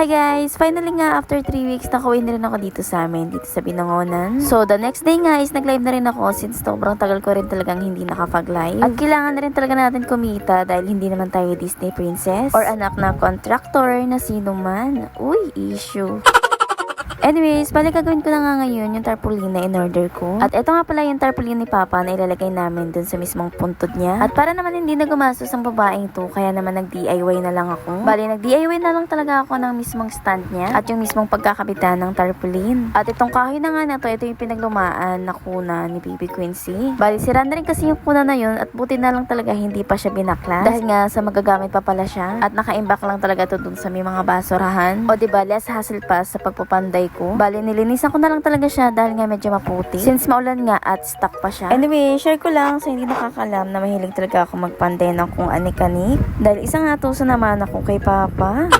Hi guys! Finally nga, after 3 weeks, nakauwi na rin ako dito sa amin, dito sa Binangonan. So, the next day nga is nag-live na rin ako since sobrang tagal ko rin talagang hindi nakapag-live. At kailangan na rin talaga natin kumita dahil hindi naman tayo Disney princess or anak na contractor na sino man. Uy, issue. Anyways, balik gagawin ko na nga ngayon yung tarpaulin na in-order ko. At ito nga pala yung tarpaulin ni Papa na ilalagay namin dun sa mismong puntod niya. At para naman hindi na gumastos ang babaeng to, kaya naman nag-DIY na lang ako. Bali, nag-DIY na lang talaga ako ng mismong stand niya at yung mismong pagkakabitan ng tarpaulin. At itong kahoy na nga na to, ito yung pinaglumaan na kuna ni Baby Quincy. Bali, sira na rin kasi yung kuna na yun at buti na lang talaga hindi pa siya binaklas. Dahil nga sa magagamit pa pala siya at naka-imbak lang talaga to dun sa may mga basurahan. O diba, less hassle pa sa pagpapanday ko. Bali, nilinisan ko na lang talaga siya dahil nga medyo maputi. Since maulan nga at stuck pa siya. Anyway, share ko lang sa hindi nakakalam na mahilig talaga ako magpanday ng kung anik-anik. Dahil isang atuso naman ako kay Papa.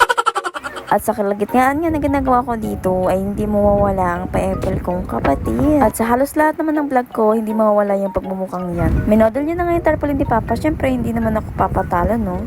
At sa kalagitnaan nga na ginagawa ko dito ay hindi mawawala ang pa-apple kong kapatid. At sa halos lahat naman ng vlog ko, hindi mawawala yung pagmumukhang yan. Minodel niya na nga yung tarpaulin ni Papa. Syempre, hindi naman ako papatalo, no?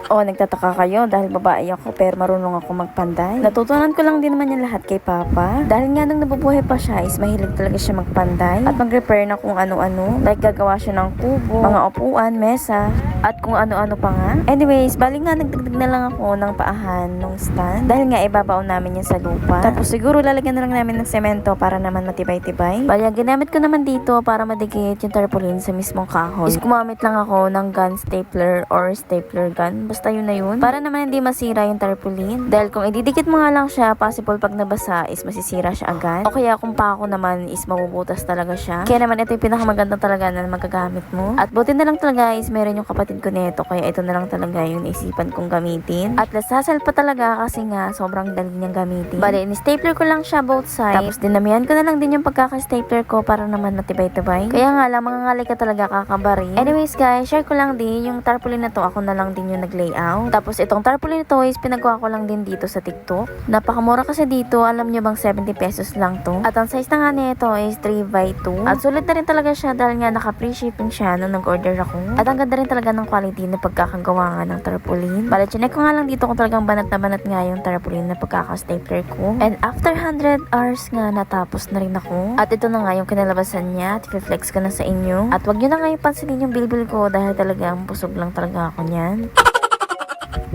O, nagtataka kayo dahil babae ako pero marunong ako magpanday. Natutunan ko lang din naman yung lahat kay Papa. Dahil nga nung nabubuhay pa siya is mahilig talaga siya magpanday at mag-repair na kung ano-ano. Like gagawa siya ng kubo, mga upuan, mesa, at kung ano-ano pa nga. Anyways, bali nga nagdagdag na lang ako ng paahan ng stand. Dahil nga ibabaon namin yan sa lupa. Tapos siguro lalagyan na lang namin ng semento para naman matibay-tibay. Bali, ang ginamit ko naman dito para madikit yung tarpaulin sa mismong kahoy is gumamit lang ako ng gun stapler or stapler gun. Basta yun na yun. Para naman hindi masira yung tarpaulin. Dahil kung ididikit mo nga lang siya, possible pag nabasa is masisira siya agad. O kaya kung pako naman is mabubutas talaga siya. Kaya naman ito yung pinakamaganda talaga na magagamit mo. At buti na lang talaga is meron yung kapatid ko nito. Kaya ito na lang talaga yung naisipan kong gamitin. At lasasal pa talaga kasi nga sobrang dali niyang gamitin. Bale, in-stapler ko lang siya both sides. Tapos dinamihan ko na lang din yung pagkaka-stapler ko para naman matibay-tibay. Kaya nga lang, mga ngalay ka talaga kakabari. Anyways guys, share ko lang din yung tarpaulin na to. Ako na lang din yung nag-layout. Tapos itong tarpaulin na to is pinagawa ko lang din dito sa TikTok. Napakamura kasi dito. Alam nyo bang 70 pesos lang to. At ang size na nga nito is 3x2. At sulit na rin talaga siya dahil nga naka-free shipping siya nung nag-order ako. At ang ganda rin talaga ng quality na pagkakagawa nga ng tarpaulin. Bale, chinek ko nga lang dito kung talagang banat na banat nga yung tarpaulin na pagkaka-stapler ko. And after 100 hours nga natapos na rin ako. At ito na nga yung kinalabasan niya. At i-flex ko na sa inyo. At wag nyo na nga yung pansinin yung bilbil ko dahil talagang busog lang talaga ako niyan.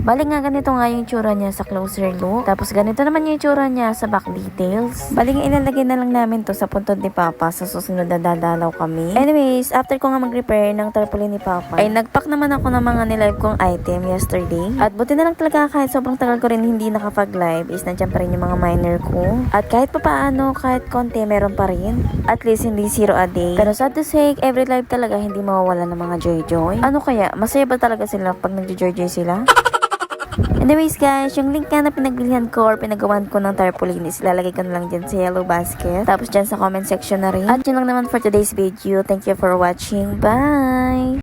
Bali nga ganito nga yung itsura niya sa closer look. Tapos ganito naman yung itsura niya sa back details. Bali nga ilalagay na lang namin to sa puntod ni Papa sa susunod na dadalaw kami. Anyways, after ko nga mag-repair ng tarpaulin ni Papa, ay nagpack naman ako ng mga nilive kong item yesterday. At buti na lang talaga kahit sobrang tagal ko rin hindi nakapag-live is nandiyan pa rin yung mga minor ko. At kahit papaano, kahit konti meron pa rin. At least hindi zero a day. Pero sad to say, every live talaga hindi mawawala ng mga joy-joy. Ano kaya? Masaya ba talaga sila pag nagjo-joy-joy sila? Anyways guys, yung link nga na pinagbilihan ko or pinagawan ko ng tarpaulin is lalagay ko na lang dyan sa yellow basket. Tapos dyan sa comment section na rin. At yun lang naman for today's video. Thank you for watching. Bye!